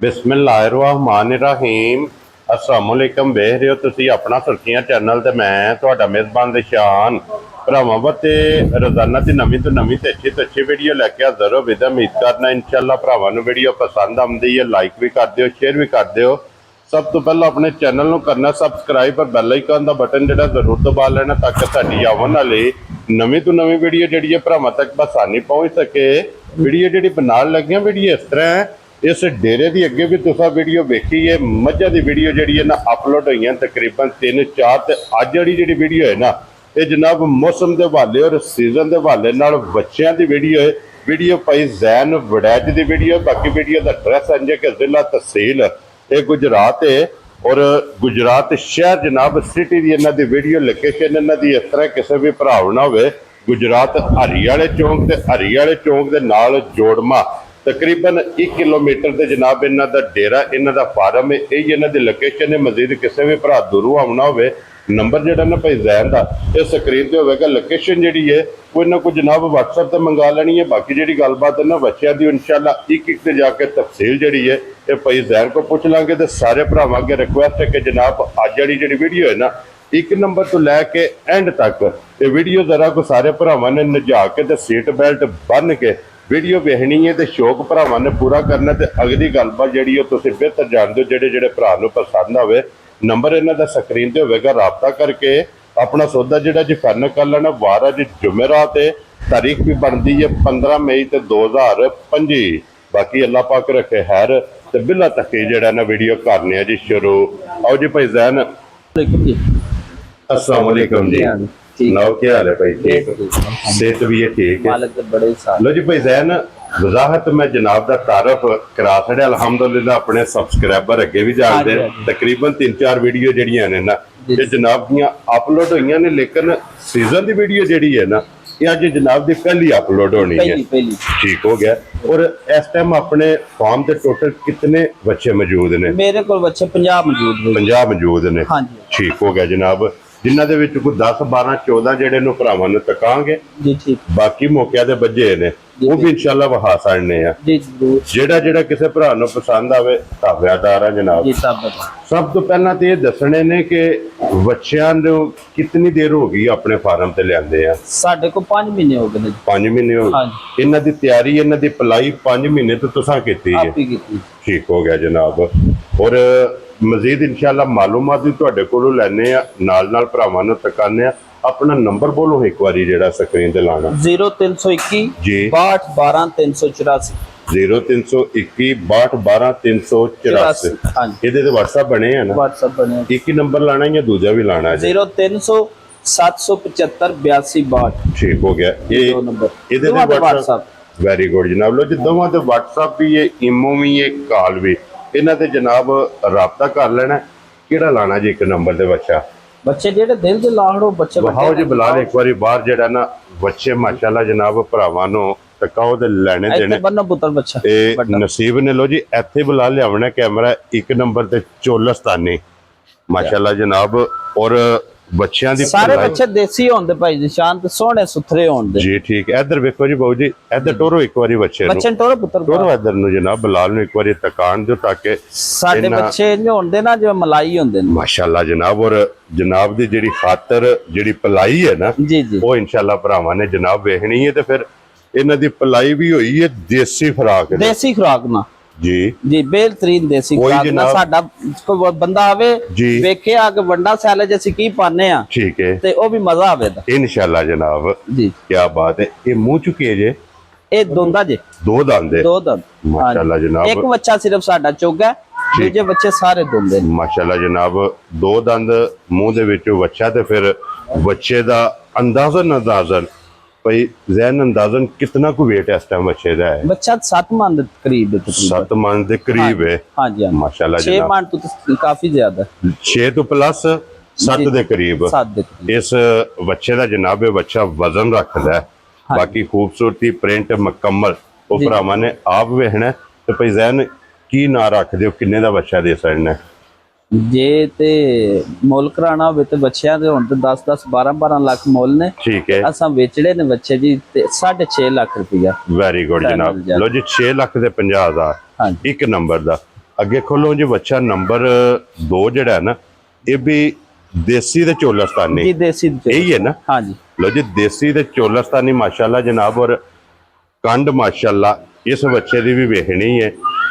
बिस्मिल्लाहिर्रहमानिर्रहीम अस्सलाम वालेकुम। वेख रहे हो तुसी अपना सुर्खियां चैनल ते मैं तुहाडा मेज़बान निशान भरावां वास्ते रोजाना की नवीं तो नवीं ते अच्छी वीडियो लैके हाजिर हो। विद उम्मीद करना इंशाअल्लाह भरावां नूं वीडियो पसंद आउंदी है। लाइक भी कर दिओ, शेयर भी कर दिओ। सब तो पहले अपने चैनल नूं करना सबसक्राइब और बैल आइकन का बटन जिहड़ा जरूर दबा लेना ताकि साडी आवन वाली नवीं तो नवीं वीडियो जिहड़ी है भरावां तक आसानी पहुंच सके। वीडियो जिहड़ी बनाउण लगियां वीडियो इस तरह है, इस डेरे की अगे भी तुसा वीडियो वेखी है। मझां की वीडियो जी है ना अपलोड हुई तकरीबन 3-4 ते अज जी वीडियो है ना ये जनाब मौसम के हवाले और सीजन के हवाले नाल बच्चों की वीडियो है। वीडियो भाई जैन वड़ैच की वीडियो। बाकी वीडियो का एड्रैस है कि जिला तहसील ये गुजरात है और गुजरात शहर जनाब सिटी की इन्हों की वीडियो लोकेशन इन्हों की इस तरह किसी भी भराव ना हो। गुजरात हरी वाले चौंक से हरी वाले चौंक के नाल जोड़मा तकरीबन 1 किलोमीटर से जनाब इन्हों का डेरा इन्हों का फार्म है। यही इन्हों की लोकेशन है। मजीद किसी भी भरा दूरों आना हो नंबर जो ना भाई जैन का ये स्क्रीन पर होगा। लोकेशन जी है वो इन्हों को जनाब व्हाट्सएप पर मंगा लेनी है। बाकी जी गलबात है ना बच्चों की इंशाअल्लाह एक से जाके तफसील जी है ये भाई जैन को पूछ लाँगे। तो सारे भरावां अगे रिक्वेस्ट है कि जनाब अज वाली जी वीडियो है ना 1 नंबर तो लैके एंड तक ये वीडियो जरा को सारे भरावां ने नजा के सीट बेल्ट बन के वीडियो वेखनी है। तो शौक भरावां ने पूरा करना। तो अगली गलबात जी तुसीं बेहतर जानते हो जेडे भरा नूं पसंद आवे नंबर इन्हां दा स्क्रीन ते होवेगा। राबता करके अपना सौदा जिहड़ा जी फाइनल कर लेना। वार अज जुमेरात है, तारीख भी बनती है 15 मई 2025। बाकी अल्लाह पाक रखे खैर तो बिला तक जिहड़ा ना वीडियो करने जी शुरू। आओ जी भाई जैन। अस्सलाम वालेकुम जी। नाउ क्या हाल है भाई? ठीक, सेहत भी है ठीक है। लो जी भाई जैन वजाहत मैं जनाब का तारफ करा छड़िया अलहमदुलिल्लाह। अपने सबसक्राइबर अगे भी जानते तकरीबन 3-4 वीडियो जड़ियां ने ना ये जनाब दियां अपलोड हुई ने। लेकिन सीजन की वीडियो जी है ना ये अज जनाब की पहली अपलोड होनी है। ठीक हो गया। और इस टाइम अपने फार्म से टोटल कितने बच्चे मौजूद ने? मेरे को बच्चे 50 मौजूद 50 मौजूद ने। ठीक हो गया जनाब। जिन्होंने कोई 10-12-14 जेडे भरावां नूं तकांगे। बाकी मौके दे बजे ने वो भी इंशाअल्लाह वहा साड़ने जेड़ा जेड़ा किसी भरा नूं पसंद आवे ताबेदार है जनाब। सब तो पहला तो ये दसने ने कि बच्चों नूं कितनी देर हो गई अपने फार्म ते लिआंदे आ? साडे को 5 महीने हो गए। 5 महीने हो गए। इन्हां दी तैयारी इन्हां दी पलाई 5 महीने तो तुसां कीती है? ठीक हो गया जनाब। और मजीद इंशाअल्लाह मालूमात भी तुहाडे कोलों लैने आ नाल नाल भरावां नूं तकाने आ। अपना नंबर बोलो एक बारी जेड़ा स्क्रीन ते लाना। 0321 62 12 384 0321 62 12 384। ਇਹਦੇ ਤੇ WhatsApp बने हैं ना? WhatsApp बने। एक ही नंबर लाना या दूजा भी लाना है? 0300 775 82 62। ठीक हो गया। ये ਇਹਦੇ ਤੇ WhatsApp वेरी गुड जनाब। लो जी दोवां ते WhatsApp भी है, ईमो भी है, कॉल भी। इन्हां ते जनाब राबता कर लेना। किहड़ा लाना जी एक नंबर ते बच्चे जेडे दिल दे लाड़ो बच्चे वहाओ जी बुला ले एक बारी बाहर जेड़ा ना बच्चे माशाल्लाह जनाब भरावां नूं तकाओ ते लैने देने बन्ना पुत्र बच्चा ए नसीब ने। लो जी इत्थे बुला लियावना कैमरा 1 नंबर ते चोलस्तानी माशाल्लाह जनाब। और बच्चों की सारे बच्चे देसी होंदे भाई निशान ते सोहणे सुथरे होंदे जी। ठीक इधर वेखो जी बाबू जी इधर टोरो एक बारी बच्चे टोरो पुत्र टोरो इधर नु जनाब बिलाल नु एक बारी तकान दो ताकि साडे बच्चे जो होंदे ना जो मलाई होंदे माशाल्लाह जनाब। और जनाब दी जेड़ी खातर जेड़ी पलाई है ना जी जी वो इंशाल्लाह भरावां ने जनाब वेखनी है। ते फिर इन्हां दी पलाई भी होई है देसी खुराक ना जी जी बेहतरीन देसी खुराक ना। साडा कोई बंदा आवे वेखे आके वंडा सैले जैसी की पाने आ ठीक है ते ओ भी मजा आवेदा इंशाल्लाह जनाब जी। क्या बात है। ये मुंह चुके जे ए दोंदा जे दो दंद माशाल्लाह जनाब। एक बच्चा सिर्फ साडा चोगा दूजे बच्चे सारे दोंदे माशाल्लाह जनाब। 2 दंद मुंह दे विच बच्चा ते फिर बच्चे दा अंदाजन भाई जैन अंदाजन कितना को वेट इस टाइम बच्चे दा है? बच्चा 7 मन दे करीब है। 7 मन दे करीब है। हां जी माशाल्लाह 6 मन तो काफी ज्यादा 6 तो प्लस 7 दे करीब। इस बच्चे दा जनाब बच्चा वजन रखदा है। बाकी खूबसूरती प्रिंट मुकम्मल वो भरावां ने आप वेखना। तो भाई जैन की ना रख दियो किन्ने दा बच्चा दे सकना? जे ते मोल कराना होवे ते बच्चियां दे हुण ते 10-10 12-12 लाख मोल ने। ठीक है। असां वेचड़े ने बच्चे जी 6.5 लाख रुपया। वेरी गुड जनाब। लो जी 6 लाख दे 50,000 एक नंबर दा। ਅੱਗੇ ਖੋਲੋ ਜੀ ਬੱਚਾ ਨੰਬਰ 2 ਜਿਹੜਾ ਹੈ ਨਾ ਇਹ ਵੀ ਦੇਸੀ ਤੇ ਚੋਲਸਤਾਨੀ ਜੀ ਦੇਸੀ ਇਹੀ ਹੈ ਨਾ ਹਾਂਜੀ ਲੋ ਜੀ ਦੇਸੀ ਤੇ ਚੋਲਸਤਾਨੀ ਮਾਸ਼ਾਅੱਲਾ ਜਨਾਬ ਔਰ ਕੰਡ ਮਾਸ਼ਾਅੱਲਾ ਇਸ ਬੱਚੇ ਦੀ ਵੀ ਵੇਖਣੀ ਹੈ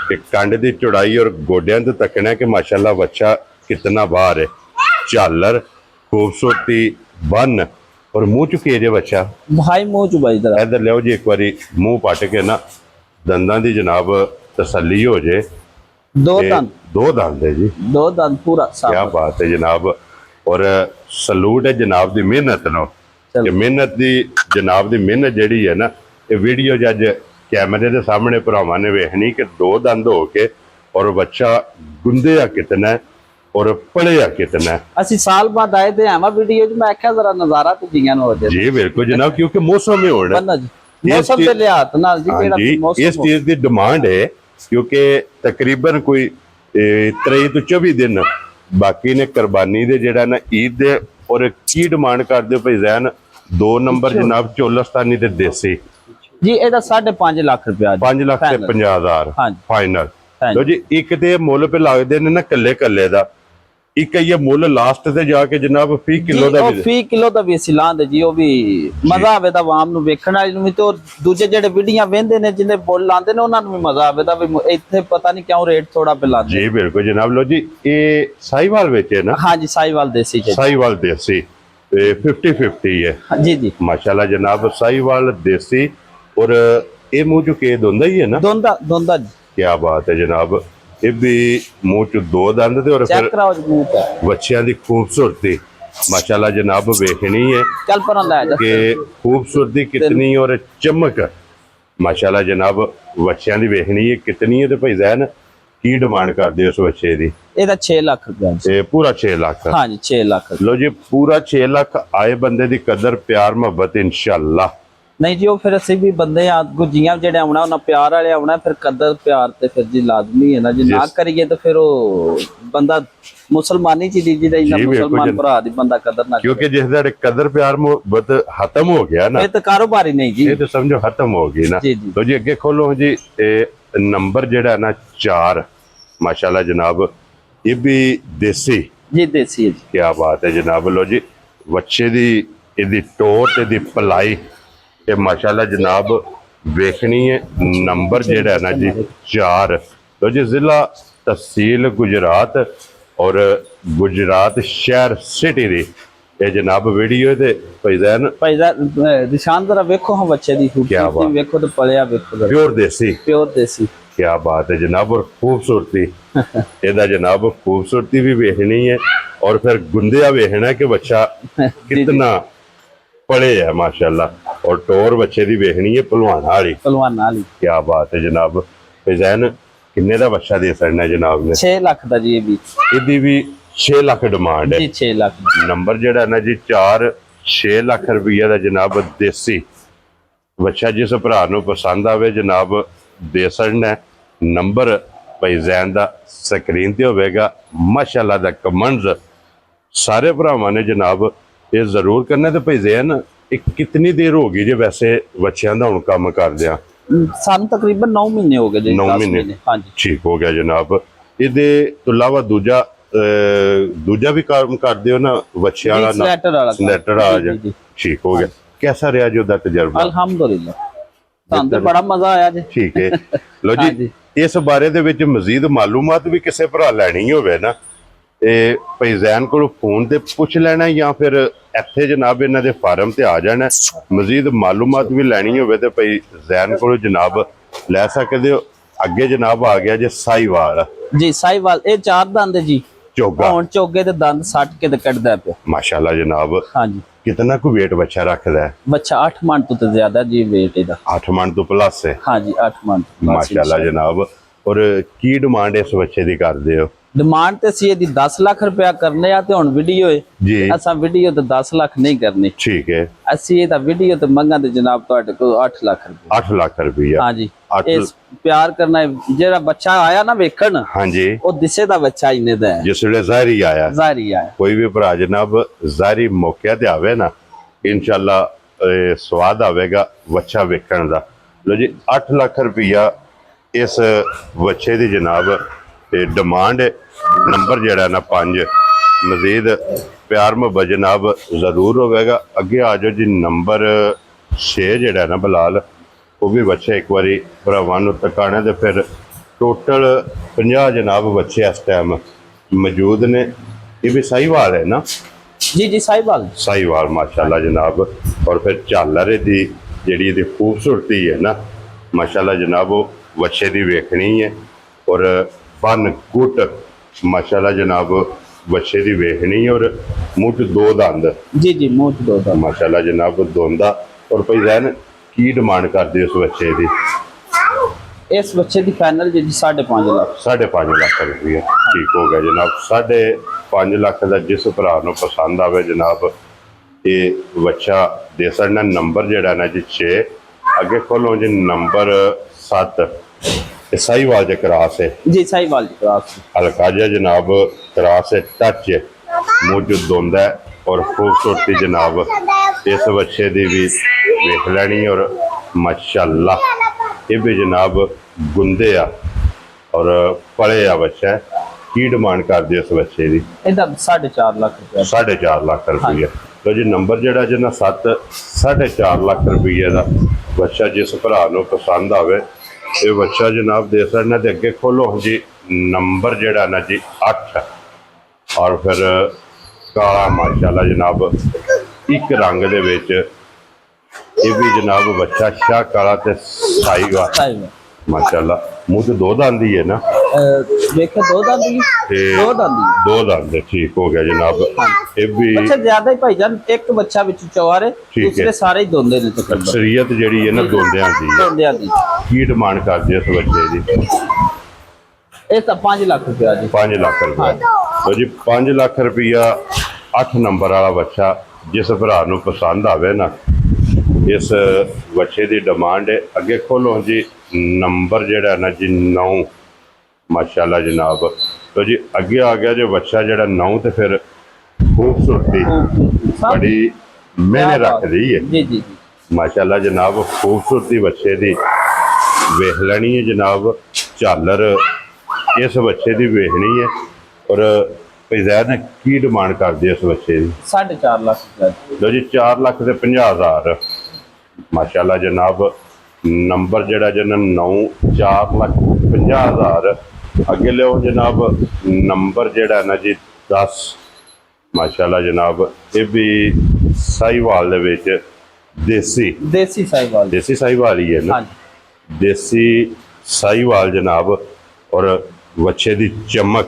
ਕਿ ਕੰਡ ਦੀ ਚੌੜਾਈ ਔਰ ਗੋਡਿਆਂ ਤੋਂ ਤੱਕਣਾ ਕਿ ਮਾਸ਼ਾਅੱਲਾ ਬੱਚਾ ਕਿਤਨਾ ਬਾਹਰ ਹੈ ਝਾਲਰ ਖੂਬਸੂਰਤੀ ਬੰਨ ਔਰ ਮੂੰਹ ਚੁੱਕੇ ਜੇ ਬੱਚਾ ਭਾਈ ਮੂੰਹ ਚ ਬਾਈ ਜਰਾ ਇਧਰ ਲਿਓ ਜੀ ਇੱਕ ਵਾਰੀ ਮੂੰਹ ਪੱਟ ਕੇ ਨਾ ਦੰਦਾਂ ਦੀ ਜਨਾਬ ਤਸੱਲੀ ਹੋ ਜੇ ਦੋ ਦੰਦ ਦੋ ਦੰਦ ਹੈ ਜੀ ਦੋ ਦੰਦ ਪੂਰਾ ਸਾਫ ਕੀ ਬਾਤ ਹੈ ਜਨਾਬ ਔਰ ਸਲੂਟ ਹੈ ਜਨਾਬ ਦੀ ਮਿਹਨਤ ਨੂੰ ਕਿ ਮਿਹਨਤ ਦੀ ਜਨਾਬ ਦੀ ਮਿਹਨਤ ਜਿਹੜੀ ਹੈ ਨਾ ਇਹ ਵੀਡੀਓ ਜੱਜ ਕੈਮਰੇ ਦੇ ਸਾਹਮਣੇ ਭਰਾਵਾਂ ਨੇ ਵੇਖਣੀ ਕਿ ਦੋ ਦੰਦ ਹੋ ਕੇ ਔਰ ਬੱਚਾ ਗੁੰਦਿਆ ਕਿਤਨਾ ਹੈ ਔਰ ਪੜਿਆ ਕਿਤਨਾ ਹੈ ਅਸੀਂ ਸਾਲ ਬਾਅਦ ਆਏ ਤੇ ਆਵਾ ਵੀਡੀਓ ਚ ਮੈਂ ਆਖਿਆ ਜ਼ਰਾ ਨਜ਼ਾਰਾ ਤੇ ਜੀਆਂ ਨੂੰ ਹੋ ਜਾਏ ਜੀ ਬਿਲਕੁਲ ਜਨਾਬ ਕਿਉਂਕਿ ਮੌਸਮ ਹੀ ਹੋਣਾ ਬੰਨਾ ਜੀ ਮੌਸਮ ਦੇ ਲਿਹਾਜ਼ ਨਾਲ ਜੀ ਕਿਹੜਾ ਮੌਸਮ ਇਸ ਚੀਜ਼ ਦੀ ਡਿਮਾਂਡ ਹੈ ਕਿਉਂਕਿ ਤਕਰੀਬਨ ਕੋਈ 23 ਤੋਂ 24 ਦਿਨ ਬਾਕੀ ਨੇ ਕੁਰਬਾਨੀ ਦੇ ਜਿਹੜਾ ਨਾ ਈਦ ਦੇ ਔਰ ਕੀ ਡਿਮਾਂਡ ਕਰਦੇ ਹੋ ਭਾਈ ਜ਼ੈਨ 2 ਨੰਬਰ ਜਨਾਬ ਚੋਲਸਤਾਨੀ ਤੇ ਦੇਸੀ ਜੀ ਇਹਦਾ 5.5 ਲੱਖ ਰੁਪਇਆ 5 ਲੱਖ ਤੇ 50,000 ਹਾਂਜੀ ਫਾਈਨਲ ਲੋ ਜੀ ਇੱਕ ਤੇ ਮੁੱਲ ਪੇ ਲੱਗਦੇ ਨੇ ਨਾ ਕੱਲੇ ਦਾ ਇੱਕ ਇਹ ਮੁੱਲ ਲਾਸਟ ਤੇ ਜਾ ਕੇ ਜਨਾਬ 20 ਕਿਲੋ ਦਾ ਵੀ 20 ਕਿਲੋ ਦਾ ਵੀ ਅਸੀਂ ਲਾਂਦੇ ਜੀ ਉਹ ਵੀ ਮਜ਼ਾ ਆਵੇ ਤਾਂ ਆਵਾਮ ਨੂੰ ਵੇਖਣ ਵਾਲੀ ਨੂੰ ਵੀ ਤੇ ਦੂਜੇ ਜਿਹੜੇ ਵੀਡੀਓ ਵੇਂਦੇ ਨੇ ਜਿੰਨੇ ਬੋਲ ਲਾਉਂਦੇ ਨੇ ਉਹਨਾਂ ਨੂੰ ਵੀ ਮਜ਼ਾ ਆਵੇ ਤਾਂ ਵੀ ਇੱਥੇ ਪਤਾ ਨਹੀਂ ਕਿਉਂ ਰੇਟ ਥੋੜਾ ਪੇ ਲਾਉਂਦੇ ਜੀ ਬਿਲਕੁਲ ਜਨਾਬ ਲੋ ਜੀ ਇਹ ਸਾਈਵਾਲ ਵਿੱਚ ਹੈ ਨਾ ਹਾਂਜੀ ਸਾਈਵਾਲ ਦੇਸੀ ਜੀ ਸਾਈਵਾਲ ਦੇਸੀ 50-50 ਹੈ ਜੀ ਜੀ ਮਾਸ਼ਾਅੱਲਾ ਜਨਾਬ ਸਾਈਵਾਲ ਦੇਸੀ ਔਰ ਇਹ ਮੂੰਹ ਚੋਂ ਕੇਦ ਹੁੰਦਾ ਹੀ ਹੈ ਨਾ ਦੋਂਦਾ ਕੀ ਬਾਤ ਹੈ ਜਨਾਬ ਇਹ ਵੀ ਮੂੰਹ ਚ ਦੋ ਦੰਦ ਤੇ ਔਰ ਚੈੱਕ ਫਿਰ ਕਰਾਓ ਜੀ ਮੂੰਹ ਤੇ ਬੱਚਿਆਂ ਦੀ ਖੂਬਸੂਰਤੀ ਮਾਸ਼ਾਅੱਲਾ ਜਨਾਬ ਵੇਖਣੀ ਹੈ ਚੱਲ ਪਰਾਂ ਲੈ ਜਾ ਕਿ ਖੂਬਸੂਰਤੀ ਕਿਤਨੀ ਔਰ ਚਮਕ ਮਾਸ਼ਾਅੱਲਾ ਜਨਾਬ ਬੱਚਿਆਂ ਦੀ ਵੇਖਣੀ ਹੈ ਕਿਤਨੀ ਹੈ ਤੇ ਭਾਈ ਜ਼ੈਨ ਕੀ ਡਿਮਾਂਡ ਕਰਦੇ ਉਸ ਬੱਚੇ ਦੀ ਇਹਦਾ 6 ਲੱਖ ਰੁਪਇਆ ਤੇ ਪੂਰਾ 6 ਲੱਖ ਹਾਂਜੀ 6 ਲੱਖ ਲੋ ਜੀ ਪੂਰਾ 6 ਲੱਖ ਆਏ ਬੰਦੇ ਦੀ ਕਦਰ ਪਿਆਰ ਮੁਹੱਬਤ ਇਨਸ਼ਾਅੱਲਾ ਨਹੀਂ ਜੀ ਉਹ ਫਿਰ ਅਸੀਂ ਵੀ ਬੰਦੇ ਆ ਗੁੱਜੀਆਂ ਜਿਹੜੇ ਆਉਣਾ ਉਹਨਾਂ ਪਿਆਰ ਵਾਲੇ ਆਉਣਾ ਫਿਰ ਕਦਰ ਪਿਆਰ ਤੇ ਫਿਰ ਜੀ ਲਾਜ਼ਮੀ ਹੈ ਨਾ ਜੇ ਨਾ ਕਰੀਏ ਤਾਂ ਫਿਰ ਉਹ ਬੰਦਾ ਮੁਸਲਮਾਨੀ ਚ ਦੀ ਜਿਹਦਾ ਇੰਨਾ ਮੁਸਲਮਾਨ ਭਰਾ ਦੀ ਬੰਦਾ ਕਦਰ ਨਾ ਕਿਉਂਕਿ ਜਿਸ ਦਾ ਕਦਰ ਪਿਆਰ ਮੁਹੱਬਤ ਖਤਮ ਹੋ ਗਿਆ ਨਾ ਇਹ ਤਾਂ ਕਾਰੋਬਾਰ ਹੀ ਨਹੀਂ ਜੀ ਇਹ ਤਾਂ ਸਮਝੋ ਖਤਮ ਹੋ ਗਈ ਨਾ ਲੋ ਜੀ ਅੱਗੇ ਖੋਲੋ ਜੀ ਇਹ ਨੰਬਰ ਜਿਹੜਾ ਨਾ 4 ਮਾਸ਼ਾਅੱਲਾ ਜਨਾਬ ਇਹ ਵੀ ਦੇਸੀ ਜੀ ਦੇਸੀ ਹੈ ਜੀ ਕੀ ਬਾਤ ਹੈ ਜਨਾਬ ਲੋ ਜੀ ਬੱਚੇ ਦੀ ਇਹਦੀ ਟੋਰ ਤੇ ਦੀ ਪਲਾਈ ਇਹ ਮਾਸ਼ਾਅੱਲਾ ਜਨਾਬ ਵੇਖਣੀ ਹੈ ਨੰਬਰ ਜਿਹੜਾ ਹੈ ਨਾ ਜੀ 4 ਲੋ ਜੀ ਜ਼ਿਲ੍ਹਾ ਤਹਿਸੀਲ ਗੁਜਰਾਤ ਔਰ ਗੁਜਰਾਤ ਸ਼ਹਿਰ ਸਿਟੀ ਦੀ ਇਹ ਜਨਾਬ ਵੀਡੀਓ ਤੇ ਭਾਈ ਜ਼ੈਨ ਨਿਸ਼ਾਨ ਜ਼ਰਾ ਵੇਖੋ ਹਾਂ ਬੱਚੇ ਦੀ ਖੂਬਸੂਰਤੀ ਵੇਖੋ ਤੇ ਪਲਿਆ ਵੇਖੋ ਪਿਓਰ ਦੇਸੀ ਕੀ ਬਾਤ ਹੈ ਜਨਾਬ ਔਰ ਖੂਬਸੂਰਤੀ ਇਹਦਾ ਜਨਾਬ ਖੂਬਸੂਰਤੀ ਵੀ ਵੇਖਣੀ ਹੈ ਔਰ ਫਿਰ ਗੁੰਦਿਆ ਵੇਖਣਾ ਕਿ ਬੱਚਾ ਕਿਤਨਾ पड़े है माशाल्लाह और टोर बच्चे दी वेखनी है पहलवान वाली क्या बात है जनाब फैज़ैन किन्ने दा बच्चा दे सकना जनाब ने 6 लाख दा जी भी इदी भी 6 लाख डिमांड है जी 6 लाख नंबर जेड़ा ना जी 6 लाख रुपया दा जनाब देसी बच्चा जिस भरा नूं पसंद आवे जनाब दे सकना नंबर फैज़ैन दा स्क्रीन ते होवेगा माशाल्लाह दा कमेंट्स सारे भरावां ने जनाब ਇਹ ਜ਼ਰੂਰ ਕਰਨਾ ਤੇ ਭਾਈ ਜ਼ੈਨ ਇਹ ਕਿੰਨੀ ਦੇਰ ਹੋ ਗਈ ਜੇ ਵੈਸੇ ਬੱਚਿਆਂ ਦਾ ਹੁਣ ਕੰਮ ਕਰਦੇ ਆ ਸਾਨੂੰ ਤਕਰੀਬਨ 9 ਮਹੀਨੇ ਹੋ ਗਏ ਜੀ 9 ਮਹੀਨੇ ਹਾਂਜੀ ਠੀਕ ਹੋ ਗਿਆ ਜਨਾਬ ਇਹਦੇ ਤੋਂ ਇਲਾਵਾ ਦੂਜਾ ਵੀ ਕੰਮ ਕਰਦੇ ਹੋ ਨਾ ਬੱਚਿਆਂ ਦਾ ਸਲੈਟਰ ਵਾਲਾ ਠੀਕ ਹੋ ਗਿਆ ਕਿਹਦਾ ਰਿਹਾ ਜੀ ਉਹਦਾ ਤਜਰਬਾ ਅਲਹਮਦੁਲਿਲਾ ਸਾਨੂੰ ਤੇ ਬੜਾ ਮਜ਼ਾ ਆਇਆ ਜੀ ਠੀਕ ਹੈ ਲੋ ਜੀ ਇਸ ਬਾਰੇ ਦੇ ਵਿੱਚ ਮਜ਼ੀਦ ਮਾਲੂਮਾਤ ਵੀ ਕਿਸੇ ਭਰਾ ਲੈਣੀ ਹੋਵੇ ਨਾ ਇਹ ਭਾਈ ਜ਼ੈਨ ਕੋਲ ਫੋਨ ਤੇ ਪੁੱਛ ਲੈਣਾ ਜਾਂ ਫਿਰ ਇੱਥੇ ਜਨਾਬ ਇਹਨਾਂ ਦੇ ਫਾਰਮ ਤੇ ਆ ਜਾਣਾ ਮਜ਼ੀਦ ਮਾਲੂਮਾਤ ਵੀ ਲੈਣੀ ਹੋਵੇ ਤੇ ਭਾਈ ਜ਼ੈਨ ਕੋਲ ਜਨਾਬ ਲੈ ਸਕਦੇ ਹੋ ਅੱਗੇ ਜਨਾਬ ਆ ਗਿਆ ਜੇ ਸਾਈਵਾਲ ਜੀ ਸਾਈਵਾਲ ਇਹ 4 ਦੰਦ ਜੀ ਚੋਗਾ ਹੁਣ ਚੋਗੇ ਤੇ ਦੰਦ ਸੱਟ ਕੇ ਤੇ ਕੱਢਦਾ ਪਿਆ ਮਾਸ਼ਾਅੱਲਾ ਜਨਾਬ ਹਾਂਜੀ ਕਿੰਨਾ ਕੁ weight ਬੱਚਾ ਰੱਖਦਾ ਹੈ ਬੱਚਾ 8 ਮਣ ਤੋਂ ਤੇ ਜ਼ਿਆਦਾ ਜੀ weight ਇਹਦਾ 8 ਮਣ ਤੋਂ ਪਲੱਸ ਹੈ ਹਾਂਜੀ 8 ਮਣ ਮਾਸ਼ਾਅੱਲਾ ਜਨਾਬ ਔਰ ਕੀ ਡਿਮਾਂਡ ਇਸ ਬੱਚੇ ਦੀ ਕਰਦੇ ਹੋ डिमांड ते सी दी 10 लाख रुपया करने आ ते हुन वीडियो है जी असा वीडियो ते 10 लाख नहीं करनी ठीक है असी एदा वीडियो ते मंगा ते जनाब ਤੁਹਾਡੇ को 8 लाख रुपया 8 लाख रुपया हां जी इस प्यार करना जेड़ा बच्चा आया ना वेखण हां जी ओ दिसे दा बच्चा इने दा है जिस वेले ज़ाहिरी आया कोई भी भरा जनाब ज़ाहिरी मौके ते आवे ना इंशाल्लाह स्वाद आवेगा बच्चा वेखण दा लो जी 8 लाख रुपया इस बच्चे दी जनाब ਤੇ ਡਿਮਾਂਡ ਨੰਬਰ ਜਿਹੜਾ ਨਾ 5 ਮਜ਼ੀਦ ਪਿਆਰ ਮੁਹੱਬਤ ਜਨਾਬ ਜ਼ਰੂਰ ਹੋਵੇਗਾ। ਅੱਗੇ ਆ ਜਾਓ ਜੀ ਨੰਬਰ 6 ਜਿਹੜਾ ਨਾ ਬਲਾਲ, ਉਹ ਵੀ ਬੱਚੇ ਇੱਕ ਵਾਰੀ ਭਰਾਵਾਂ ਨੂੰ ਤਕਾਣੇ ਤੇ ਫਿਰ ਟੋਟਲ 50 ਜਨਾਬ ਬੱਚੇ ਇਸ ਟਾਈਮ ਮੌਜੂਦ ਨੇ। ਇਹ ਵੀ ਸਾਹੀਵਾਲ ਹੈ ਨਾ? ਜੀ ਜੀ ਸਾਹੀਵਾਲ ਸਾਹੀਵਾਲ ਮਾਸ਼ਾਅੱਲਾ ਜਨਾਬ। ਔਰ ਫਿਰ ਝਾਲਰ ਦੀ ਜਿਹੜੀ ਇਹਦੀ ਖੂਬਸੂਰਤੀ ਹੈ ਨਾ ਮਾਸ਼ਾਅੱਲਾ ਜਨਾਬ, ਉਹ ਬੱਚੇ ਦੀ ਵੇਖਣੀ ਹੈ। ਔਰ ਬਨ ਗੁੱਟ ਮਾਸ਼ਾਅੱਲਾ ਜਨਾਬ ਬੱਚੇ ਦੀ ਵੇਖਣੀ ਹੈ। ਔਰ ਮੂੰਹ 'ਚ 2 ਦੰਦ ਜੀ ਜੀ ਮੂੰਹ 'ਚ 2 ਦੰਦ ਮਾਸ਼ਾਅੱਲਾ ਜਨਾਬ ਦੋਂਦਾ। ਔਰ ਭਾਈ ਜ਼ੈਨ ਕੀ ਡਿਮਾਂਡ ਕਰਦੇ ਉਸ ਬੱਚੇ ਦੀ? ਇਸ ਬੱਚੇ ਦੀ ਫਾਈਨਲ ਜੀ 5.5 ਲੱਖ। 5.5 ਲੱਖ ਰੁਪਏ ਠੀਕ ਹੋ ਗਿਆ ਜਨਾਬ। 5.5 ਲੱਖ ਦਾ ਜਿਸ ਭਰਾ ਨੂੰ ਪਸੰਦ ਆਵੇ ਜਨਾਬ, ਇਹ ਬੱਚਾ ਦੇ ਸਕਦਾ। ਨੰਬਰ ਜਿਹੜਾ ਨਾ ਜੀ 6 ਅੱਗੇ ਖੋਲੋ ਜੀ ਨੰਬਰ 7 ਇਹ ਸਾਹੀਵਾਲ ਦੇ ਕਰਾਸ ਹੈ ਜੀ ਸਾਹੀਵਾਲ ਦੀ ਕਰਾਸ ਹਲਕਾ ਜਿਹਾ ਜਨਾਬ ਕਰਾਸ ਹੈ, ਟੱਚ ਹੈ, ਮੂੰਹ 'ਚ ਦੁੰਦ ਹੈ। ਔਰ ਖੂਬਸੂਰਤੀ ਜਨਾਬ ਇਸ ਬੱਚੇ ਦੀ ਵੀ ਵੇਖ ਲੈਣੀ। ਔਰ ਮਾਸ਼ਾਅੱਲਾ ਇਹ ਵੀ ਜਨਾਬ ਗੁੰਦੇ ਆ ਔਰ ਪਲੇ ਆ ਬੱਚਾ। ਕੀ ਡਿਮਾਂਡ ਕਰਦੇ ਉਸ ਬੱਚੇ ਦੀ? ਇਹਦਾ 4.5 ਲੱਖ ਰੁਪਏ। 4.5 ਲੱਖ ਰੁਪਏ। ਲੋ ਜੀ ਨੰਬਰ ਜਿਹੜਾ ਜਿਹਨਾਂ 7 4.5 ਲੱਖ ਰੁਪਏ ਦਾ ਬੱਚਾ ਜਿਸ ਭਰਾ ਨੂੰ ਪਸੰਦ ਆਵੇ ਇਹ ਬੱਚਾ ਜਨਾਬ ਦੇ ਸਕਦਾ। ਤੇ ਅੱਗੇ ਖੋਲੋ ਜੀ ਨੰਬਰ ਜਿਹੜਾ ਨਾ ਜੀ 8 ਔਰ ਫਿਰ ਕਾਲਾ ਮਾਸ਼ਾਅੱਲਾ ਜਨਾਬ ਇੱਕ ਰੰਗ ਦੇ ਵਿੱਚ ਇਹ ਵੀ ਜਨਾਬ ਬੱਚਾ ਸ਼ਾਹ ਕਾਲਾ ਤੇ ਸਾਹੀਵਾਲ ਮਾਸ਼ਾਅੱਲਾ। ਮੂੰਹ 'ਚ 2 ਦੰਦ ਹੀ ਹੈ ਨਾ? ਵੇਖੋ 2 ਦੰਦ ਹੀ ਤੇ 2 ਦੰਦ ਹੀ 2 ਦੰਦ ਠੀਕ ਹੋ ਗਿਆ ਜਨਾਬ। ਇਹ ਵੀ ਬੱਚਾ ਜ਼ਿਆਦਾ ਹੀ ਭਾਈਜਾਨ, ਇੱਕ ਬੱਚਾ ਵਿੱਚ ਚਵਾਰ ਹੈ, ਦੂਸਰੇ ਸਾਰੇ ਹੀ ਦੋਂਦੇ ਨੇ ਤਕਰੀਬਨ। ਅਕਸਰੀਅਤ ਜਿਹੜੀ ਹੈ ਨਾ ਦੋਂਦਿਆਂ ਦੀ ਹੈ। ਦੋਂਦਿਆਂ ਦੀ। ਕੀ ਡਿਮਾਂਡ ਕਰਦੇ ਇਸ ਬੱਚੇ ਦੀ? ਇਹ ਤਾਂ 5 ਲੱਖ ਰੁਪਇਆ ਜੀ। 5 ਲੱਖ ਰੁਪਇਆ। ਲੋ ਜੀ 5 ਲੱਖ ਰੁਪਇਆ 8 ਨੰਬਰ ਵਾਲਾ ਬੱਚਾ ਜਿਸ ਭਰਾ ਨੂੰ ਪਸੰਦ ਆਵੇ ਨਾ, ਇਸ ਬੱਚੇ ਦੀ ਡਿਮਾਂਡ ਹੈ। ਅੱਗੇ ਖੋਲੋ ਜੀ ਨੰਬਰ ਜਿਹੜਾ ਨਾ ਜੀ 9 ਮਾਸ਼ਾਅੱਲਾ ਜਨਾਬ। ਲੋ ਜੀ ਅੱਗੇ ਆ ਗਿਆ ਜੋ ਬੱਚਾ ਜਿਹੜਾ 9 ਤੇ ਫਿਰ ਖੂਬਸੂਰਤੀ ਬੜੀ ਮੈਨੇ ਰੱਖਦੀ ਹੈ ਜੀ ਜੀ ਮਾਸ਼ਾਅੱਲਾ ਜਨਾਬ। ਖੂਬਸੂਰਤੀ ਬੱਚੇ ਦੀ ਵੇਖ ਲੈਣੀ ਹੈ ਜਨਾਬ। ਝਾਲਰ ਇਸ ਬੱਚੇ ਦੀ ਵੇਖਣੀ ਹੈ। ਔਰ ਜ਼ੈਦ ਨੇ ਕੀ ਡਿਮਾਂਡ ਕਰਦੇ ਇਸ ਬੱਚੇ ਦੀ? 4.5 ਲੱਖ ਰੁਪਏ। ਲੋ ਜੀ 4 ਲੱਖ ਤੇ 50,000 ਮਾਸ਼ਾਅੱਲਾ ਜਨਾਬ। ਨੰਬਰ ਜਿਹੜਾ ਜਿਹਨਾਂ 9 4 ਲੱਖ 50,000। ਅੱਗੇ ਲਿਓ ਜਨਾਬ ਨੰਬਰ ਜਿਹੜਾ ਨਾ ਜੀ 10 ਮਾਸ਼ਾਅੱਲਾ ਜਨਾਬ। ਇਹ ਵੀ ਸਾਹੀਵਾਲ ਦੇ ਵਿੱਚ ਦੇਸੀ ਸਾਹੀਵਾਲ ਹੀ ਹੈ ਨਾ? ਦੇਸੀ ਸਾਹੀਵਾਲ ਜਨਾਬ। ਔਰ ਬੱਚੇ ਦੀ ਚਮਕ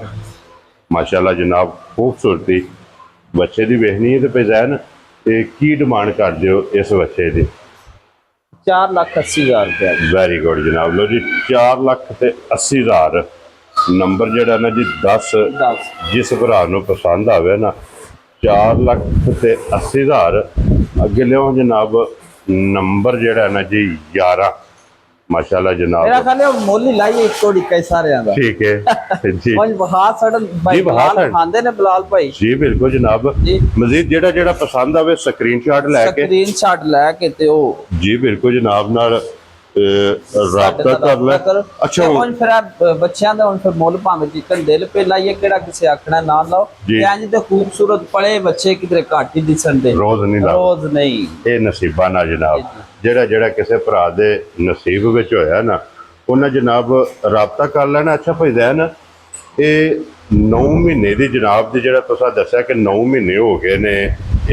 ਮਾਸ਼ਾਅੱਲਾ ਜਨਾਬ, ਖੂਬਸੂਰਤੀ ਬੱਚੇ ਦੀ ਵੇਖਣੀ ਹੈ। ਤੇ ਪੈਜ਼ੈਨ ਤੇ ਕੀ ਡਿਮਾਂਡ ਕਰਦੇ ਹੋ ਇਸ ਬੱਚੇ ਦੀ? 4,80,000 ਰੁਪਏ। ਵੈਰੀ ਗੁੱਡ ਜਨਾਬ। ਲੋ ਜੀ 4,80,000 ਨੰਬਰ ਜਿਹੜਾ ਨਾ ਜੀ 10 ਜਿਸ ਭਰਾ ਨੂੰ ਪਸੰਦ ਆਵੇ ਨਾ 4,80,000। ਅੱਗੇ ਲਿਓ ਜਨਾਬ ਨੰਬਰ ਜਿਹੜਾ ਨਾ ਜੀ 11 ਮਾਸ਼ਾਅੱਲਾ ਜਨਾਬ। ਮੇਰਾ ਖਿਆਲ ਹੈ ਮੁੱਲ ਹੀ ਲਾਈਏ ਇੱਕੋ ਡਿੱਕਾ ਸਾਰਿਆਂ ਦਾ। ਠੀਕ ਹੈ ਜੀ। ਉਹ ਬਹਾਰ ਸੜਨ ਭਾਈ ਬਲਾਲ ਖਾਂਦੇ ਨੇ ਬਲਾਲ ਭਾਈ ਜੀ ਬਿਲਕੁਲ ਜਨਾਬ। ਮਜ਼ੀਦ ਜਿਹੜਾ ਪਸੰਦ ਆਵੇ ਸਕਰੀਨਸ਼ਾਟ ਲੈ ਕੇ ਤੇ ਉਹ ਜੀ ਬਿਲਕੁਲ ਜਨਾਬ ਨਾਲ ਰਾਬਤਾ ਕਰ ਲੈ। ਅੱਛਾ ਹੁਣ ਫਿਰ ਬੱਚਿਆਂ ਦਾ ਹੁਣ ਫਿਰ ਮੁੱਲ ਭਾਵੇਂ ਜਿੱਕਣ ਦਿਲ ਪੇ ਲਾਈਏ, ਕਿਹੜਾ ਕਿਸੇ ਆਖਣਾ ਨਾ ਲਾਓ। ਇੰਜ ਤੇ ਖੂਬਸੂਰਤ ਪਲੇ ਬੱਚੇ ਕਿਧਰੇ ਘੱਟ ਹੀ ਦਿਸਣ ਦੇ, ਰੋਜ਼ ਨਹੀਂ। ਇਹ ਨਸੀਬਾਂ ਨਾਲ ਜਨਾਬ ਜਿਹੜਾ ਕਿਸੇ ਭਰਾ ਦੇ ਨਸੀਬ ਵਿੱਚ ਹੋਇਆ ਨਾ ਉਹਨਾਂ ਜਨਾਬ ਰਾਬਤਾ ਕਰ ਲੈਣਾ। ਅੱਛਾ ਭਾਈ ਜ਼ੈਨ ਇਹ 9 ਮਹੀਨੇ ਦੀ ਜਨਾਬ ਦੀ ਜਿਹੜਾ ਤੁਸੀਂ ਦੱਸਿਆ ਕਿ 9 ਮਹੀਨੇ ਹੋ ਗਏ ਨੇ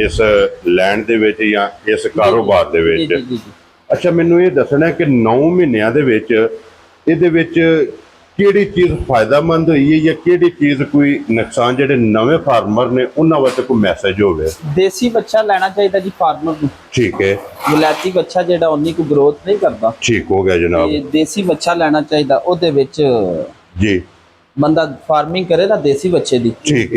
ਇਸ ਲੈਂਡ ਦੇ ਵਿੱਚ ਜਾਂ ਇਸ ਕਾਰੋਬਾਰ ਦੇ ਵਿੱਚ। ਅੱਛਾ ਮੈਨੂੰ ਇਹ ਦੱਸਣਾ ਕਿ 9 ਮਹੀਨਿਆਂ ਦੇ ਵਿੱਚ ਇਹਦੇ ਵਿੱਚ ਕਿਹੜੀ ਚੀਜ਼ ਫਾਇਦਾਮੰਦ ਹੋਈ ਹੈ ਜਾਂ ਕਿਹੜੀ ਚੀਜ਼ ਕੋਈ ਨੁਕਸਾਨ ਜਿਹੜੇ ਨਵੇਂ ਫਾਰਮਰ ਨੇ ਉਹਨਾਂ ਵਾਸਤੇ ਕੋਈ ਮੈਸੇਜ ਹੋਵੇ? ਦੇਸੀ ਬੱਚਾ ਲੈਣਾ ਚਾਹੀਦਾ ਜੀ ਫਾਰਮਰ ਨੂੰ। ਠੀਕ ਹੈ। ਵਿਲਾਇਤੀ ਬੱਚਾ ਜਿਹੜਾ ਉਨੀ ਕੋ ਗਰੋਥ ਨਹੀਂ ਕਰਦਾ। ਠੀਕ ਹੋ ਗਿਆ ਜਨਾਬ। ਦੇਸੀ ਬੱਚਾ ਲੈਣਾ ਚਾਹੀਦਾ, ਉਹਦੇ ਵਿੱਚ ਜੀ ਬੰਦਾ ਫਾਰਮਿੰਗ ਕਰੇ ਨਾ ਦੇਸੀ ਬੱਚੇ ਦੀ,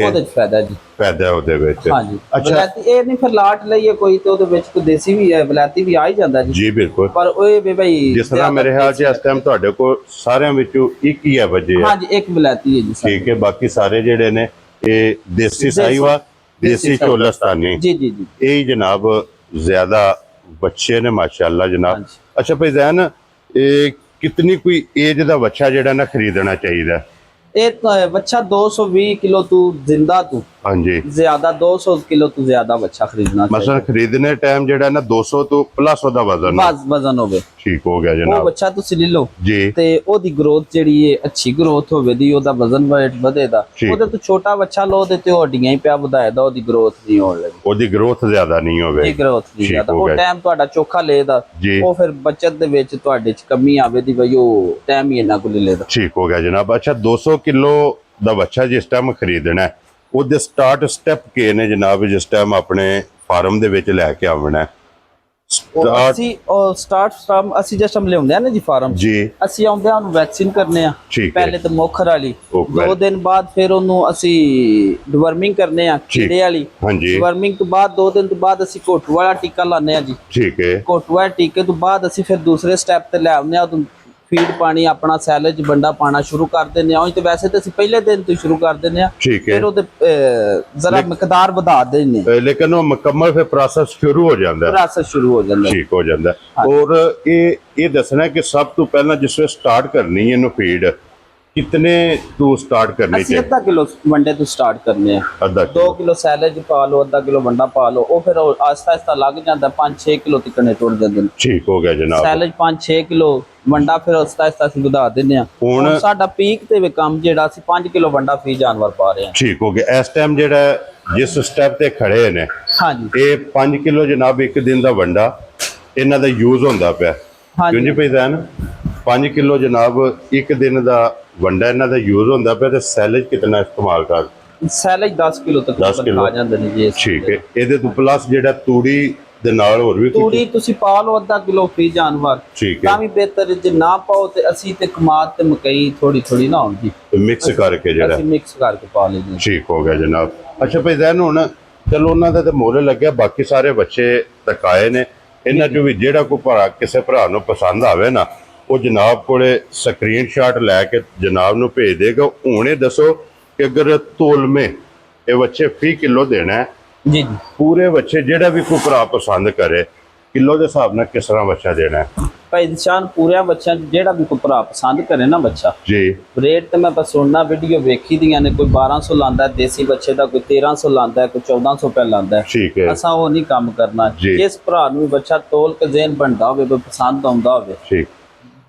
ਉਹਦੇ ਚ ਫਾਇਦਾ ਜੀ। ਫਾਇਦਾ ਉਹਦੇ ਵਿੱਚ। ਹਾਂਜੀ। ਅੱਛਾ ਇਹ ਨਹੀਂ ਫਿਰ ਲਾਟ ਲਈਏ ਕੋਈ ਤੇ ਉਹਦੇ ਵਿੱਚ ਕੋਈ ਦੇਸੀ ਵੀ ਹੈ, ਵਿਲਾਇਤੀ ਵੀ ਆ ਹੀ ਜਾਂਦਾ ਜੀ। ਜੀ ਬਿਲਕੁਲ। ਪਰ ਉਹ ਵੀ ਭਾਈ ਜਿਸ ਤਰ੍ਹਾਂ ਮੇਰੇ ਖਿਆਲ 'ਚ ਇਸ ਟਾਈਮ ਤੁਹਾਡੇ ਕੋਲ ਸਾਰਿਆਂ ਵਿੱਚੋਂ ਇੱਕ ਹੀ ਹੈ ਬੱਚੇ। ਹਾਂਜੀ ਇੱਕ ਵਿਲਾਇਤੀ ਹੈ ਜੀ। ਠੀਕ ਹੈ। ਬਾਕੀ ਸਾਰੇ ਜਿਹੜੇ ਨੇ ਇਹ ਦੇਸੀ ਸਾਹੀਵਾਲ, ਦੇਸੀ ਚੋਲਸਤਾਨੀ। ਜੀ ਇਹ ਜਨਾਬ ਜ਼ਿਆਦਾ ਬੱਚੇ ਨੇ ਮਾਸ਼ਾਅੱਲਾ ਜਨਾਬ। ਅੱਛਾ ਭਾਈ ਜ਼ੈਨ ਇਹ ਕਿਤਨੀ ਕੋਈ ਏਜ ਦਾ ਬੱਚਾ ਜਿਹੜਾ ਨਾ ਖਰੀਦਣਾ ਚਾਹੀਦਾ? एक बच्चा 220 किलो तू जिंदा तू ਹਾਂਜੀ ज्यादा 200 किलो तू ज्यादा बच्चा खरीदना चाहिए ਮਸਲ ਖਰੀਦਣੇ ਟਾਈਮ ਜਿਹੜਾ ਨਾ 200 ਤੋਂ ਪਲੱਸ ਉਹਦਾ ਵਜ਼ਨ बस वजन होवे ਠੀਕ ਹੋ ਗਿਆ ਉਹ ਜਨਾਬ ਬੱਚਾ ਤੁਸੀਂ ਲੈ ਲਓ ਜੀ ਤੇ ਉਹਦੀ ਗਰੋਥ ਜਿਹੜੀ ਹੈ ਅੱਛੀ ਗਰੋਥ ਹੋਵੇਦੀ ਉਹਦਾ ਵਜ਼ਨ weight ਵਧੇਦਾ ਠੀਕ। ਉਹਦੇ ਤੋਂ ਛੋਟਾ ਬੱਚਾ ਲਓ ਤੇ ਉਹ ਹੱਡੀਆਂ ਹੀ ਪਿਆ ਵਧਾਏਦਾ ਉਹਦੀ ਗਰੋਥ ਨਹੀਂ ਹੋਣ ਲੱਗੀ ਉਹਦੀ ਗਰੋਥ ਜ਼ਿਆਦਾ ਨਹੀਂ ਹੋਵੇ ਇਹ ਗਰੋਥ ਨਹੀਂ ਠੀਕ ਜ਼ਿਆਦਾ ਹੋ ਉਹ ਗਿਆ। ਟਾਈਮ ਤੁਹਾਡਾ ਚੋਖਾ ਲਏਦਾ ਜੀ ਉਹ ਫਿਰ ਬੱਚਤ ਦੇ ਵਿੱਚ ਤੁਹਾਡੇ ਚ ਕਮੀ ਆਵੇਦੀ ਬਈ ਉਹ ਟਾਈਮ ਹੀ ਇਹਨਾਂ ਕੋਲ ਲਏਦਾ ਠੀਕ ਹੋ ਗਿਆ ਜਨਾਬ ਅੱਛਾ 200 ਕਿਲੋ ਦਾ ਬੱਚਾ ਜਿਸ ਟਾਈਮ ਖਰੀਦਣਾ ਹੈ, ਉਹਦੇ ਸਟਾਰਟ ਸਟੈਪ ਕੀ ਨੇ ਜਨਾਬ ਜਿਸ ਟਾਈਮ ਆਪਣੇ ਫਾਰਮ ਦੇ ਵਿੱਚ ਲੈ ਕੇ ਆਉਣਾ ਹੈ? ਸਟਾਰਟ ਅਸੀਂ ਉਹ ਸਟਾਰਟ ਫਰਮ ਅਸੀਂ ਜਸਟ ਹਮ ਲਿਆਉਂਦੇ ਆ ਨਾ ਜੀ ਫਾਰਮ ਜੀ ਅਸੀਂ ਆਉਂਦੇ ਆ ਉਹਨੂੰ ਵੈਕਸੀਨ ਕਰਨੇ ਆ ਠੀਕ ਹੈ ਪਹਿਲੇ ਤਾਂ ਮੁੱਖ ਵਾਲੀ Okay. 2 ਦਿਨ ਬਾਅਦ ਫਿਰ ਉਹਨੂੰ ਅਸੀਂ ਡਿਵਰਮਿੰਗ ਕਰਨੇ ਆ ਕੀੜੇ ਵਾਲੀ ਹਾਂਜੀ ਡਿਵਰਮਿੰਗ ਤੋਂ ਬਾਅਦ 2 ਦਿਨ ਤੋਂ ਬਾਅਦ ਅਸੀਂ ਘੋਟੂ ਵਾਲਾ ਟੀਕਾ ਲਾਉਂਦੇ ਆ ਜੀ ਠੀਕ ਹੈ ਘੋਟੂ ਵਾਲੇ ਟੀਕੇ ਤੋਂ ਬਾਅਦ ਅਸੀਂ ਫਿਰ ਦੂਸਰੇ ਸਟੈਪ ਤੇ ਲੈ ਆਉਂਦੇ ਆ ਉਦੋਂ ਫੀਡ ਪਾਣੀ ਆਪਣਾ ਸੈਲੇਜ ਬੰਡਾ ਪਾਣਾ ਸ਼ੁਰੂ ਕਰ ਦਿੰਦੇ ਆ ਉਹ ਤੇ ਵੈਸੇ ਤਾਂ ਅਸੀਂ ਪਹਿਲੇ ਦਿਨ ਤੋਂ ਹੀ ਸ਼ੁਰੂ ਕਰ ਦਿੰਦੇ ਆ ਠੀਕ ਹੈ ਫਿਰ ਉਹਦੇ ਜ਼ਰਾ ਮਿਕਦਾਰ ਵਧਾ ਦਿੰਦੇ ਆ ਲੇਕਿਨ ਉਹ ਮੁਕੰਮਲ ਫਿਰ ਪ੍ਰੋਸੈਸ ਸ਼ੁਰੂ ਹੋ ਜਾਂਦਾ ਹੈ ਪ੍ਰੋਸੈਸ ਸ਼ੁਰੂ ਹੋ ਜਾਂਦਾ ਠੀਕ ਹੋ ਜਾਂਦਾ ਹੈ। ਔਰ ਇਹ ਦੱਸਣਾ ਕਿ ਸਭ ਤੋਂ ਪਹਿਲਾਂ ਜਿਸ ਵੇ ਸਟਾਰਟ ਕਰਨੀ ਹੈ ਇਹਨੂੰ ਫੀਡ ਕਿਤਨੇ ਤੋਂ ਸਟਾਰਟ ਕਰਨੀ ਅਸੀਂ ਚਾਹੀਦੀ ਅੱਧਾ ਕਿਲੋ ਵੰਡੇ ਤੋਂ ਸਟਾਰਟ ਕਰਨੇ ਆ ਅੱਧਾ 2 ਕਿਲੋ ਸੈਲੇਜ ਪਾ ਲਓ ਅੱਧਾ ਕਿਲੋ ਵੰਡਾ ਪਾ ਲਓ ਉਹ ਫਿਰ ਆਸਤਾ ਆਸਤਾ ਲੱਗ ਜਾਂਦਾ 5-6 ਕਿਲੋ ਤਿਕਣੇ ਟੁੱਟ ਜਾਂਦੇ ਨੇ ਠੀਕ ਹੋ ਗਿਆ ਜਨਾਬ ਸੈਲੇਜ 5-6 ਕਿਲੋ ਵੰਡਾ ਫਿਰ ਆਸਤਾ ਆਸਤਾ ਅਸੀਂ ਵਧਾ ਦਿੰਦੇ ਆ ਹੁਣ ਸਾਡਾ ਪੀਕ ਤੇ ਵੀ ਕੰਮ ਜਿਹੜਾ ਅਸੀਂ 5 ਕਿਲੋ ਵੰਡਾ ਫੀ ਜਾਨਵਰ ਪਾ ਰਹੇ ਹਾਂ ਠੀਕ ਹੋ ਗਿਆ ਇਸ ਟਾਈਮ ਜਿਹੜਾ ਜਿਸ ਸਟੈਪ ਤੇ ਖੜੇ ਨੇ ਹਾਂਜੀ ਇਹ 5 ਕਿਲੋ ਜਨਾਬ ਇੱਕ ਦਿਨ ਦਾ ਵੰਡਾ ਇਹਨਾਂ ਦਾ ਯੂਜ਼ ਹੁੰਦਾ ਪਿਆ ਕਿਉਂ ਜੀ ਹਾਂਜੀ ਭਾਈਜ਼ਾਨ 5 ਕਿਲੋ ਜਨਾਬ ਇੱਕ ਦਿਨ ਦਾ ਵੰਡਾ ਇਹਨਾਂ ਦਾ ਯੂਜ਼ ਹੁੰਦਾ ਪਿਆ ਤੇ ਸੈਲੇਜ ਕਿਤਨਾ ਇਸਤੇਮਾਲ ਕਰ ਸੈਲੇਜ 10 ਕਿਲੋ ਤੱਕ 10 ਕਿਲੋ। ਆ ਜਾਂਦੇ ਨੇ ਜੀ ਇਸ ਠੀਕ ਹੈ ਇਹਦੇ ਤੋਂ ਪਲੱਸ ਜਿਹੜਾ ਤੂੜੀ ਦੇ ਨਾਲ ਹੋਰ ਵੀ ਕੁਝ ਤੂੜੀ ਤੁਸੀਂ ਪਾ ਲਓ ਅੱਧਾ ਕਿਲੋ ਫੀ ਜਾਨਵਰ ਠੀਕ ਹੈ ਤਾਂ ਵੀ ਬਿਹਤਰ ਜੇ ਨਾ ਪਾਓ ਤੇ ਅਸੀਂ ਤੇ ਕਮਾਦ ਤੇ ਮਕਈ ਥੋੜੀ ਥੋੜੀ ਨਾ ਹੁੰਦੀ ਮਿਕਸ ਕਰਕੇ ਜਿਹੜਾ ਅਸੀਂ ਮਿਕਸ ਕਰਕੇ ਪਾ ਲਈਏ ਠੀਕ ਹੋ ਗਿਆ ਜਨਾਬ ਅੱਛਾ ਭਾਈਜ਼ਾਨ ਹੁਣ ਚਲੋ ਉਹਨਾਂ ਦਾ ਤੇ ਮੁੱਲ ਲੱਗਿਆ ਬਾਕੀ ਸਾਰੇ ਬੱਚੇ ਤਕਾਏ ਨੇ ਇਹਨਾਂ ਚੋਂ ਵੀ ਜਿਹੜਾ ਕੋਈ ਭਰਾ ਕਿਸੇ ਭਰਾ ਨੂੰ ਪਸੰਦ ਆਵੇ ਨਾ ਉਹ ਜਨਾਬ ਕੋਲੇ ਸਕਰੀਨਸ਼ਾਟ ਲੈ ਕੇ ਜਨਾਬ ਨੂੰ ਭੇਜ ਦੇਗਾ ਹੁਣ ਇਹ ਦੱਸੋ ਕਿ ਅਗਰ ਤੋਲਮੇ ਇਹ ਬੱਚੇ ਫੀ ਕਿਲੋ ਦੇਣਾ ਹੈ ਜੀ ਜੀ ਪੂਰੇ ਬੱਚੇ ਜਿਹੜਾ ਵੀ ਕੋਈ ਭਰਾ ਪਸੰਦ ਕਰੇ ਕਿਲੋ ਦੇ ਹਿਸਾਬ ਨਾਲ ਕਿਸ ਤਰ੍ਹਾਂ ਬੱਚਾ ਦੇਣਾ ਹੈ ਭਾਈ ਨਿਸ਼ਾਨ ਪੂਰਿਆਂ ਬੱਚਿਆਂ 'ਚ ਜਿਹੜਾ ਵੀ ਕੋਈ ਭਰਾ ਪਸੰਦ ਕਰੇ ਨਾ ਬੱਚਾ ਜੀ ਰੇਟ ਤੇ ਮੈਂ ਬਸ ਸੁਣਨਾ ਵੀਡੀਓ ਵੇਖੀ ਦੀਆਂ ਨੇ ਕੋਈ 1200 ਲਾਂਦਾ ਦੇਸੀ ਬੱਚੇ ਦਾ ਕੋਈ 1300 ਲਾਂਦਾ ਕੋਈ 1400 ਰੁਪਏ ਲਾਂਦਾ ਠੀਕ ਹੈ ਅਸਾਂ ਉਹ ਨਹੀਂ ਕੰਮ ਕਰਨਾ ਜੀ। ਜਿਸ ਭਰਾ ਨੂੰ ਵੀ ਬੱਚਾ ਤੋਲ ਕੇ ਜ਼ੇਨ ਬਣਦਾ ਹੋਵੇ ਕੋਈ ਪਸੰਦ ਆਉਂਦਾ ਹੋਵੇ ਠੀਕ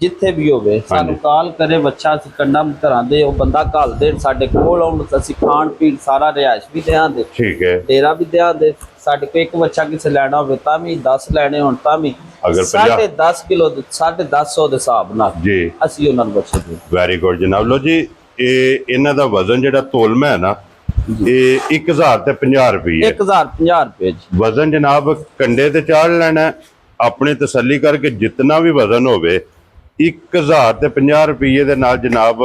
ਜਿੱਥੇ ਵੀ ਹੋਵੇ ਸਾਨੂੰ ਕਾਲ ਕਰੇ ਬੱਚਾ ਅਸੀਂ ਕੰਡਾ ਘਰਾਂ ਦੇ ਉਹ ਬੰਦਾ ਘੱਲ ਦੇ ਸਾਡੇ ਕੋਲ ਆਉਣ ਅਸੀਂ ਖਾਣ ਪੀਣ ਸਾਰਾ ਰਿਹਾਇਸ਼ ਵੀ ਦਿਆਂ ਦੇ ਠੀਕ ਹੈ ਤੇਰਾ ਵੀ ਦਿਆਂ ਦੇ ਸਾਡੇ ਕੋਲ ਇੱਕ ਬੱਚਾ ਕਿਸੇ ਲੈਣਾ ਹੋਵੇ ਤਾਂ ਵੀ 10 ਲੈਣੇ ਹੋਣ ਤਾਂ ਵੀ ਅਗਰ 10.5 ਕਿਲੋ 150 ਦੇ ਹਿਸਾਬ ਨਾਲ ਜੀ ਅਸੀਂ ਉਹਨਾਂ ਨੂੰ ਬੱਚੇ ਦੇ ਵੈਰੀ ਗੁੱਡ ਜਨਾਬ ਲੋ ਜੀ ਇਹ ਇਹਨਾਂ ਦਾ ਵਜ਼ਨ ਜਿਹੜਾ ਤੋਲਮਾ ਹੈ ਨਾ ਇਹ 1000 ਤੇ 50 ਰੁਪਏ 1050 ਰੁਪਏ ਜੀ ਵਜ਼ਨ ਜਨਾਬ ਕੰਡੇ ਤੇ ਚਾੜ ਲੈਣਾ ਹੈ। ਆਪਣੀ ਤਸੱਲੀ ਕਰਕੇ ਜਿੰਨਾ ਵੀ ਵਜ਼ਨ ਹੋਵੇ 1000 ਤੇ 50 ਰੁਪਏ ਦੇ ਨਾਲ ਜਨਾਬ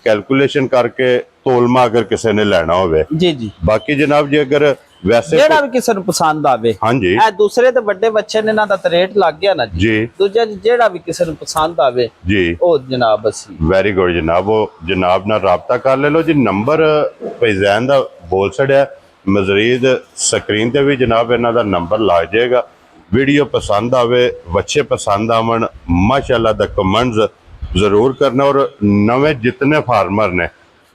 ਕੈਲਕੂਲੇਸ਼ਨ ਕਰਕੇ ਤੋਲਮਾ ਅਗਰ ਕਿਸੇ ਨੇ ਲੈਣਾ ਹੋਵੇ ਜੀ ਜੀ ਬਾਕੀ ਜਨਾਬ ਜੇ ਅਗਰ ਵੈਸੇ ਜਿਹੜਾ ਵੀ ਕਿਸੇ ਨੂੰ ਪਸੰਦ ਆਵੇ ਹਾਂਜੀ ਇਹ ਦੂਸਰੇ ਤੇ ਵੱਡੇ ਬੱਚੇ ਨੇ ਇਹਨਾਂ ਦਾ ਤਾਂ ਰੇਟ ਲੱਗ ਗਿਆ ਨਾ ਜੀ ਜੀ ਦੂਜਾ ਜਿਹੜਾ ਵੀ ਕਿਸੇ ਨੂੰ ਪਸੰਦ ਆਵੇ ਜੀ ਉਹ ਜਨਾਬ ਅਸੀਂ ਵੈਰੀ ਗੁੱਡ ਜਨਾਬ ਉਹ ਜਨਾਬ ਨਾਲ ਰਾਬਤਾ ਕਰ ਲੈ ਲਓ ਜੀ ਨੰਬਰ ਫੈਜ਼ਾਨ ਦਾ ਬੋਲ ਛੜਿਆ ਮਜ਼ਰੀਦ ਸਕਰੀਨ ਤੇ ਵੀ ਜਨਾਬ ਇਹਨਾਂ ਦਾ ਨੰਬਰ ਲੱਗ ਜਾਏਗਾ ਵੀਡੀਓ ਪਸੰਦ ਆਵੇ ਬੱਚੇ ਪਸੰਦ ਆਵਣ ਮਾਸ਼ਾਅੱਲਾ ਦਾ ਕਮੈਂਟਸ ਜ਼ਰੂਰ ਕਰਨਾ ਔਰ ਨਵੇਂ ਜਿਤਨੇ ਫਾਰਮਰ ਨੇ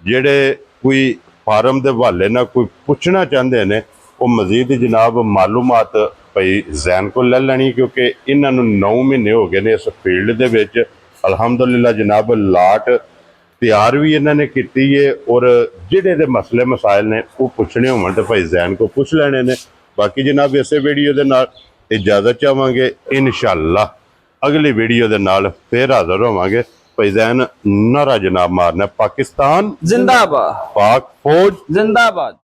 ਜਿਹੜੇ ਕੋਈ ਫਾਰਮ ਦੇ ਹਵਾਲੇ ਨਾਲ ਕੋਈ ਪੁੱਛਣਾ ਚਾਹੁੰਦੇ ਨੇ ਉਹ ਮਜ਼ੀਦ ਜਨਾਬ ਮਾਲੂਮਾਤ ਭਾਈ ਜ਼ੈਨ ਕੋਲ ਲੈ ਲੈਣੀ ਕਿਉਂਕਿ ਇਹਨਾਂ ਨੂੰ 9 ਮਹੀਨੇ ਹੋ ਗਏ ਨੇ ਇਸ ਫੀਲਡ ਦੇ ਵਿੱਚ ਅਲਹਮਦੁਲਿਲਾ ਜਨਾਬ ਲਾਟ ਤਿਆਰ ਵੀ ਇਹਨਾਂ ਨੇ ਕੀਤੀ ਹੈ ਔਰ ਜਿਹੜੇ ਦੇ ਮਸਲੇ ਮਸਾਇਲ ਨੇ ਉਹ ਪੁੱਛਣੇ ਹੋਣ ਤੇ ਭਾਈ ਜ਼ੈਨ ਕੋ ਪੁੱਛ ਲੈਣੇ ਨੇ ਬਾਕੀ ਜਨਾਬ ਇਸੇ ਵੀਡੀਓ ਦੇ ਨਾਲ ਇਜਾਜ਼ਤ ਚਾਹਾਂਗੇ ਇਨਸ਼ਾਅੱਲਾ ਅਗਲੀ ਵੀਡੀਓ ਦੇ ਨਾਲ ਫੇਰ ਹਾਜ਼ਰ ਹੋਵਾਂਗੇ ਭਾਈ ਜ਼ੈਨ ਨਾਰਾ ਜਨਾਬ ਮਾਰਨਾ ਪਾਕਿਸਤਾਨ ਜ਼ਿੰਦਾਬਾਦ ਪਾਕ ਫੌਜ ਜ਼ਿੰਦਾਬਾਦ